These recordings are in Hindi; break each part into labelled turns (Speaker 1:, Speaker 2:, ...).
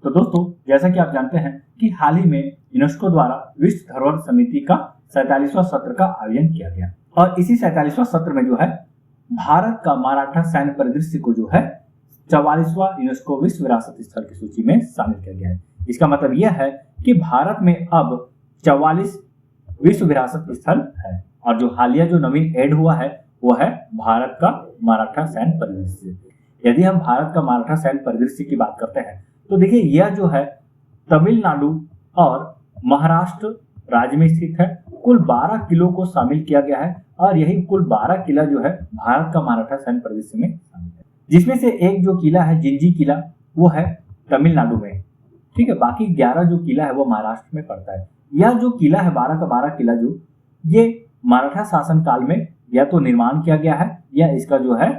Speaker 1: तो दोस्तों, जैसा कि आप जानते हैं कि हाल ही में यूनेस्को द्वारा विश्व धरोहर समिति का 47वां सत्र का आयोजन किया गया और इसी 47वां सत्र में जो है भारत का मराठा सैन्य परिदृश्य को जो है 44वां यूनेस्को विश्व विरासत स्थल की सूची में शामिल किया गया है। इसका मतलब यह है कि भारत में अब 44 विश्व विरासत स्थल है और जो हालिया जो नवीन ऐड हुआ है वो है भारत का मराठा सैन्य परिदृश्य। यदि हम भारत का मराठा सैन्य परिदृश्य की बात करते हैं तो देखिए यह जो है तमिलनाडु और महाराष्ट्र राज्य में स्थित है। कुल 12 किलों को शामिल किया गया है और यही कुल 12 किला जो है भारत का मराठा सैन्य परिदृश्य में शामिल है, जिसमें से एक जो किला है जिंजी किला वो है तमिलनाडु में, ठीक है। बाकी 11 जो किला है वो महाराष्ट्र में पड़ता है। यह जो किला है 12 का 12 किला जो ये मराठा शासन काल में या तो निर्माण किया गया है या इसका जो है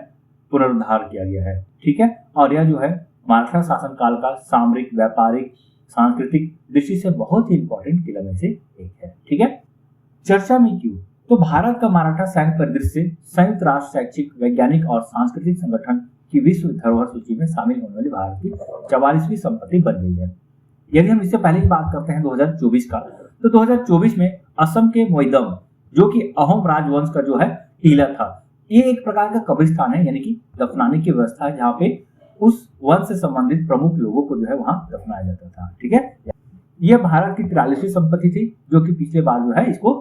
Speaker 1: पुनरुद्धार किया गया है, ठीक है। और यह जो है मराठा शासन काल का सामरिक, व्यापारिक, सांस्कृतिक दृष्टि से बहुत ही इंपॉर्टेंट किला में से एक है, ठीक है। चर्चा में क्यों? तो भारत का मराठा सैन्य परिदृश्य संयुक्त राष्ट्र शैक्षिक, वैज्ञानिक और सांस्कृतिक संगठन की विश्व धरोहर सूची में शामिल होने वाली भारत की 44वीं संपत्ति बन गई है। यदि हम इससे पहले की बात करते हैं 2024 का, तो 2024 में असम के मोइदम जो कि अहोम राजवंश का जो है टीला था, ये एक प्रकार का कब्रिस्तान है, यानी कि दफनाने की व्यवस्था है जहाँ पे उस वंश से संबंधित प्रमुख लोगों को जो है वहां दफनाया जाता था, ठीक है। यह भारत की 43वीं संपत्ति थी जो कि पिछले बार जो है इसको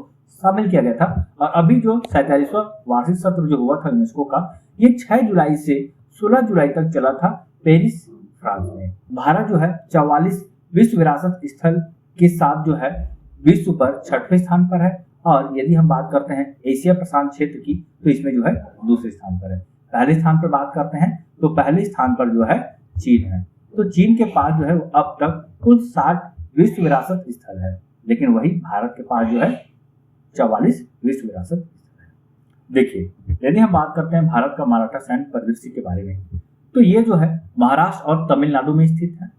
Speaker 1: शामिल किया गया था और अभी जो 47वां वार्षिक सत्र जो हुआ था यूनेस्को का, ये 6 जुलाई से 16 जुलाई तक चला था पेरिस, फ्रांस में। भारत जो है 44 विश्व विरासत स्थल के साथ जो है विश्व पर 6वें स्थान पर है और यदि हम बात करते हैं एशिया प्रशांत क्षेत्र की तो इसमें जो है दूसरे स्थान पर है। पहले स्थान पर बात करते हैं तो पहले स्थान पर जो है चीन है। तो चीन के पास जो है अब तक कुल 60 विश्व विरासत स्थल है, लेकिन वही भारत के पास जो है 44 विश्व विरासत स्थल है। देखिए यदि हम बात करते हैं भारत का मराठा सैन्य परिदृश्य के बारे में तो ये जो है महाराष्ट्र और तमिलनाडु में स्थित है।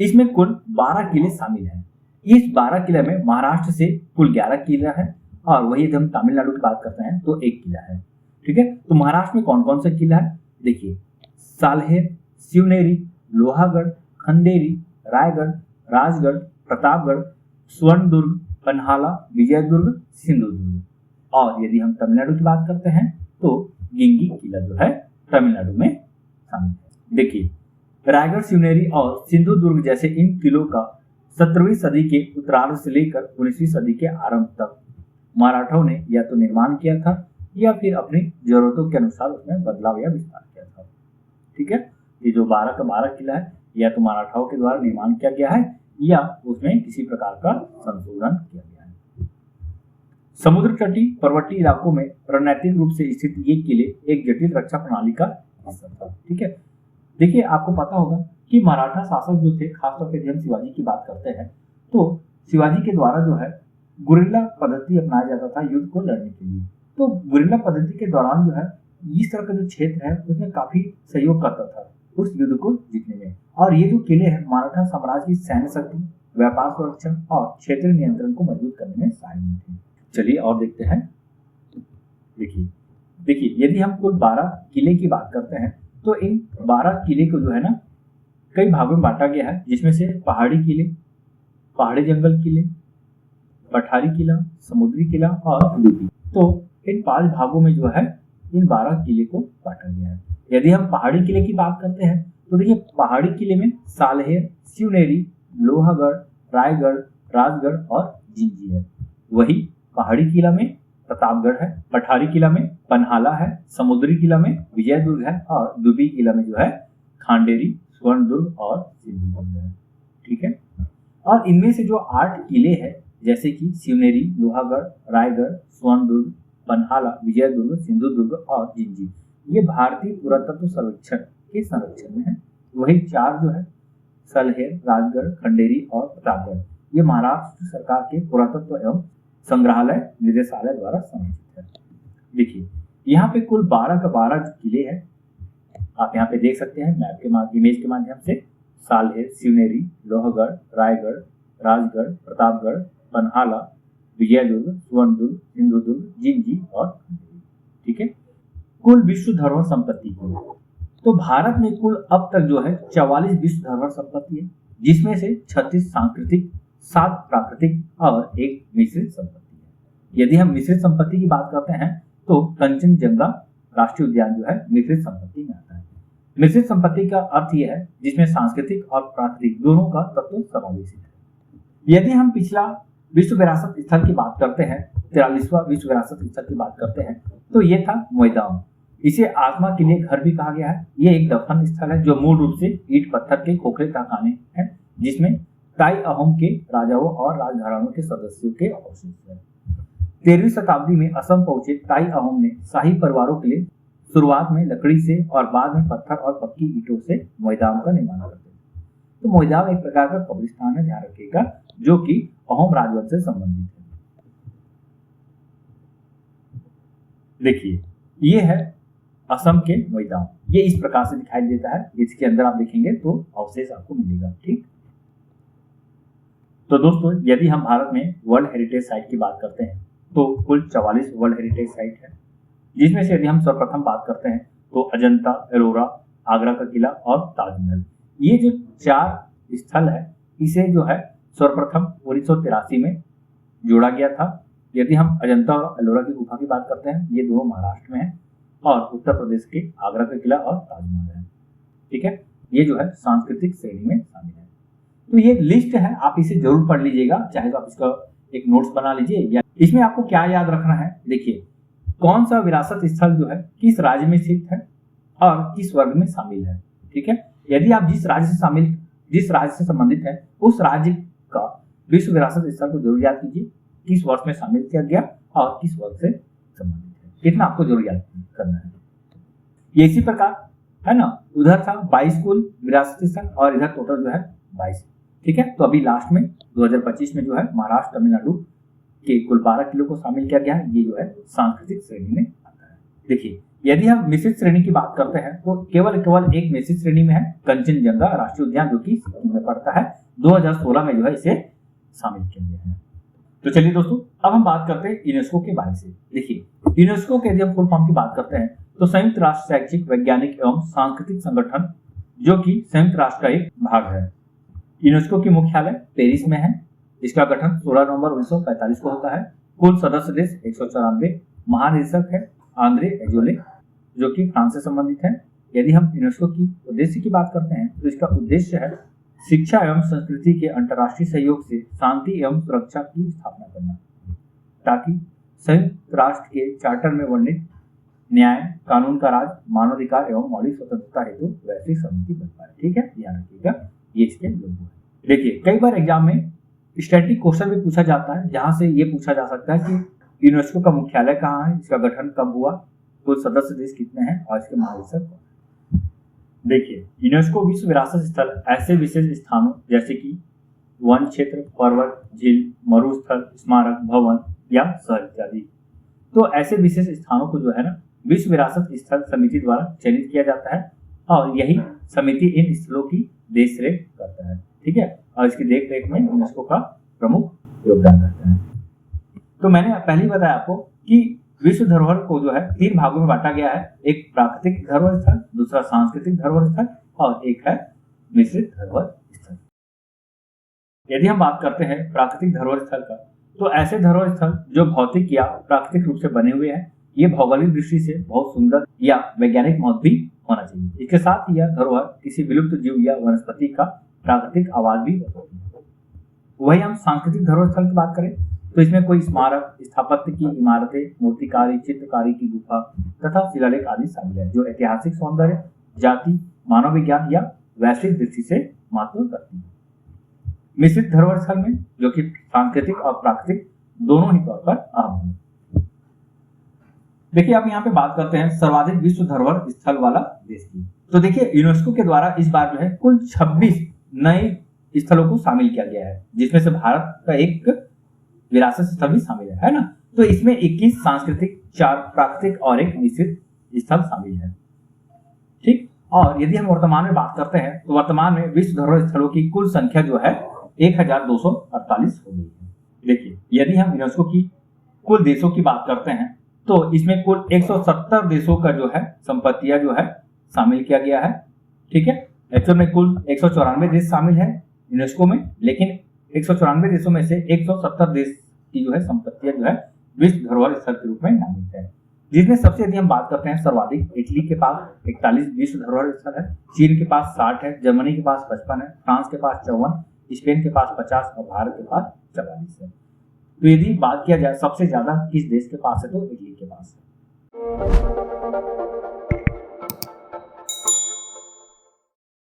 Speaker 1: इसमें कुल 12 किले शामिल हैं। इस 12 किले में महाराष्ट्र से कुल 11 किला है और वही यदि हम तमिलनाडु की बात करते हैं तो 1 किला है, ठीक है। तो महाराष्ट्र में कौन कौन सा किला है? देखिए सालहेर, शिवनेरी, लोहागढ़, खंडेरी, रायगढ़, राजगढ़, प्रतापगढ़, स्वर्णदुर्ग, पन्हाला, विजयदुर्ग, सिंधुदुर्ग। और यदि हम तमिलनाडु की बात करते हैं तो गिंगी किला जो है तमिलनाडु में शामिल है। देखिए रायगढ़, शिवनेरी और सिंधुदुर्ग जैसे इन किलों का 17वीं सदी के उत्तरार्ध से लेकर 19वीं सदी के आरंभ तक मराठों ने या तो निर्माण किया था या फिर अपनी जरूरतों के अनुसार उसमें बदलाव या विस्तार किया था, ठीक है। ये जो 12 का 12 किला है या तो मराठाओं के द्वारा निर्माण किया गया है या उसमें किसी प्रकार का संशोधन किया गया है। समुद्र तटीय पर्वतीय इलाकों में रणनीतिक रूप से स्थित ये किले एक जटिल रक्षा प्रणाली का हिस्सा था, ठीक है। देखिए आपको पता होगा कि मराठा शासक जो थे, खासतौर पर हम शिवाजी की बात करते हैं तो शिवाजी के द्वारा जो है गुरिल्ला पद्धति अपनाया जाता था युद्ध को लड़ने के लिए। तो गुरिल्ला पद्धति के दौरान जो है इस तरह का जो क्षेत्र है उसमें काफी सहयोग करता था उस युद्ध को जीतने में। और ये जो किले हैं मराठा साम्राज्य की सैन्य शक्ति, व्यापार सुरक्षा और क्षेत्रीय नियंत्रण को मजबूत करने में सहायक थे। चलिए और देखते हैं। देखिए यदि हम कुल 12 किले की बात करते हैं तो इन 12 किले को जो है ना कई भागों में बांटा गया है, जिसमें से पहाड़ी किले, पहाड़ी जंगल किले, पठारी किला, समुद्री किला और डूबी। तो इन 5 भागों में जो है इन 12 किले को बांटा गया है। यदि हम पहाड़ी किले की बात करते हैं तो देखिए पहाड़ी किले में सालहेर, शिवनेरी, लोहागढ़, रायगढ़, राजगढ़ और जिंजी है। वही पहाड़ी किला में प्रतापगढ़ है, पठारी किला में पन्हाला है, समुद्री किला में विजयदुर्ग है और दुबी किला में जो है खांडेरी, स्वर्णदुर्ग और सिंधुदुर्ग है, ठीक है। और इनमें से जो 8 किले हैं जैसे कि शिवनेरी, लोहागढ़, रायगढ़, स्वर्णदुर्ग, पन्हाला, विजयदुर्ग, सिंधुदुर्ग और जिंजी, ये भारतीय पुरातत्व सर्वेक्षण के संरक्षण में है। वही 4 जो है सलहेर, राजगढ़, खंडेरी और प्रतापगढ़, ये महाराष्ट्र सरकार के पुरातत्व एवं संग्रहालय निदेशालय द्वारा संरक्षित है। देखिए यहाँ पे कुल 12 का 12 किले हैं, आप यहाँ पे देख सकते हैं मैप के इमेज के माध्यम से। सालहेर, शिवनेरी, लोहगढ़, रायगढ़, राजगढ़, प्रतापगढ़, पन्हाला, विजयदुर्ग, स्वर्णदुर्ग, सिंधुदुर्ग, जिंजी और खंडेरी, ठीक है। कुल विश्व धरोहर संपत्ति तो भारत में कुल अब तक जो है 44 विश्व धरोहर संपत्ति है, जिसमें से 36 सांस्कृतिक, 7 प्राकृतिक और 1 मिश्रित संपत्ति है। यदि हम मिश्रित संपत्ति की बात करते हैं तो कंचनजंगा राष्ट्रीय उद्यान जो है मिश्रित संपत्ति में आता है। मिश्रित संपत्ति का अर्थ यह है जिसमें सांस्कृतिक और प्राकृतिक दोनों का तत्व समावेशित है। यदि हम पिछला विश्व विरासत स्थल की बात करते हैं, 43वां विश्व विरासत स्थल की बात करते हैं, तो ये था मोइदाम। इसे आत्मा के लिए घर भी कहा गया है। ये एक दफन स्थल है जो मूल रूप से ईंट पत्थर के खोखले तहखाने हैं, जिसमें ताई अहोम के राजाओं और राजघरानों के सदस्यों के अवशेष हैं। 13वीं शताब्दी में असम पहुंचे ताई अहोम ने शाही परिवारों के लिए शुरुआत में लकड़ी से और बाद में पत्थर और पक्की ईंटों से मोइदाम का निर्माण करते थे। तो मोइदाम एक प्रकार का कब्रिस्तान है, ध्यान रखिएगा, जो कि अहोम राजवंश से संबंधित है। देखिए, ये है असम के मोइदाम। ये इस प्रकार से दिखाई देता है। इसके अंदर आप देखेंगे तो अवशेष आपको मिलेगा। ठीक, तो दोस्तों, यदि हम भारत में वर्ल्ड हेरिटेज साइट की बात करते हैं तो कुल 44 वर्ल्ड हेरिटेज साइट है, जिसमें से यदि हम सर्वप्रथम बात करते हैं तो अजंता, एलोरा, आगरा का किला और ताजमहल। ये जो 4 स्थल है, इसे जो है सर्वप्रथम 1983 में जोड़ा गया था। यदि हम अजंता और एलोरा की गुफा की बात करते हैं, ये दोनों महाराष्ट्र में है और उत्तर प्रदेश के आगरा का किला और ताजमहल है। ठीक है, ये जो है सांस्कृतिक श्रेणी में शामिल है। तो ये लिस्ट है, आप इसे जरूर पढ़ लीजिएगा, चाहे तो आप इसका एक नोट्स बना लीजिए। या इसमें आपको क्या याद रखना है, देखिए, कौन सा विरासत स्थल जो है किस राज्य में स्थित है और किस वर्ग में शामिल है। ठीक है, यदि आप जिस राज्य से संबंधित है उस राज्य का विश्व विरासत स्थल को जरूर याद कीजिए, किस वर्ष में शामिल किया गया और किस वर्ग से संबंधित है, इतना आपको जरूर याद करना है। ये इसी प्रकार है ना, उधर था 22 कुल विरासत स्थल और इधर टोटल जो है 22। ठीक है, तो अभी लास्ट में 2025 में जो है महाराष्ट्र, तमिलनाडु के कुल 12 किलो को शामिल किया गया है। ये जो है सांस्कृतिक श्रेणी में आता है। देखिए, यदि हम मिश्रित श्रेणी की बात करते हैं तो केवल एक मिश्रित श्रेणी में है कंचनजंगा राष्ट्रीय उद्यान, जो कि सिक्किम में पड़ता है। 2016 में जो है इसे शामिल किया गया है। तो चलिए दोस्तों, अब हम बात करते हैं यूनेस्को के बारे में। देखिए, यूनेस्को के यदि हम फुल फॉर्म की बात करते हैं तो संयुक्त राष्ट्र शैक्षिक, वैज्ञानिक एवं सांस्कृतिक संगठन, जो कि संयुक्त राष्ट्र का एक भाग है। यूनेस्को की मुख्यालय पेरिस में है। इसका गठन 16 नवंबर 1945 को होता है। कुल सदस्य देश 194। महानिदेशक है आंद्रे एजोले, जो कि फ्रांस से संबंधित है। यदि हम यूनेस्को की उद्देश्य की बात करते हैं तो इसका उद्देश्य है शिक्षा एवं संस्कृति के अंतर्राष्ट्रीय सहयोग से शांति एवं सुरक्षा की स्थापना करना, ताकि संयुक्त राष्ट्र के चार्टर में वर्णित न्याय, कानून का राज, मानवाधिकार एवं मौलिक स्वतंत्रता हेतु वैश्विक सहमति बन पाए। ठीक है, ध्यान रखिएगा, ये इसके लोगो है। देखिए, कई बार एग्जाम में स्टैटिक क्वेश्चन भी पूछा जाता है, जहां से ये पूछा जा सकता है कि यूनेस्को का मुख्यालय कहाँ है, इसका गठन कब हुआ, कुल सदस्य देश कितने हैं और इसके महानिदेशक कौन है। देखिए, यूनेस्को विश्व विरासत स्थल ऐसे विशेष स्थानों जैसे कि वन क्षेत्र, पर्वत, झील, मरुस्थल, स्मारक, भवन या शहर इत्यादि, तो ऐसे विशेष स्थानों को जो है ना विश्व विरासत स्थल समिति द्वारा चयनित किया जाता है और यही समिति इन स्थलों की देखरेख करता है। ठीक है, और इसकी देखरेख में यूनेस्को का प्रमुख योगदान रहता है। तो मैंने पहले ही बताया आपको कि विश्व धरोहर को जो है 3 भागों में बांटा गया है। एक प्राकृतिक धरोहर स्थल, दूसरा सांस्कृतिक धरोहर स्थल और एक है मिश्रित धरोहर स्थल। यदि हम बात करते हैं प्राकृतिक धरोहर स्थल का, तो ऐसे धरोहर स्थल जो भौतिक या प्राकृतिक रूप से बने हुए हैं, ये भौगोलिक दृष्टि से बहुत सुंदर या वैज्ञानिक महत्व भी होना चाहिए। इसके साथ ही यह धरोहर किसी विलुप्त जीव या वनस्पति का प्राकृतिक आवाज भी हो सकती है। वही हम सांस्कृतिक धरोहर स्थल की बात करें तो इसमें कोई स्मारक, स्थापत्य की इमारतें, मूर्तिकारी, चित्रकारी की गुफा तथा शिलालेख आदि शामिल है, जो ऐतिहासिक सौंदर्य, जाति, मानव विज्ञान या वैश्विक दृष्टि से महत्व रखती है। मिश्रित धरोहर स्थल में जो कि सांस्कृतिक और प्राकृतिक दोनों ही तौर पर अहम है। देखिए, आप यहाँ पे बात करते हैं सर्वाधिक विश्व धरोहर स्थल वाला देश की। तो देखिए, यूनेस्को के द्वारा इस बार जो है कुल 26 नए स्थलों को शामिल किया गया है, जिसमें से भारत का एक विरासत स्थल भी शामिल है ना। तो इसमें 21 सांस्कृतिक, 4 प्राकृतिक और 1 मिश्रित स्थल शामिल है। ठीक, और यदि हम वर्तमान में बात करते हैं तो वर्तमान में विश्व धरोहर स्थलों की कुल संख्या जो है 1248 हो गई है। देखिए, यदि हम यूनेस्को की कुल देशों की बात करते हैं तो इसमें कुल 170 देशों का जो है संपत्तियां जो है शामिल किया गया है। ठीक है, एक्चुअल में कुल 194 देश शामिल है, यूनेस्को में, लेकिन 194 देशों में से 170 देश की जो है संपत्तियां जो है विश्व धरोहर स्थल के रूप में नामित है। जिसमें सबसे यदि हम बात करते हैं सर्वाधिक, इटली के पास 41 विश्व धरोहर स्थल है, चीन के पास 60 है, जर्मनी के पास 55 है, फ्रांस के पास 54, स्पेन के पास 50 और भारत के पास 44 है। तो यदि बात किया जाए सबसे ज्यादा किस देश के पास है तो इटली के पास है।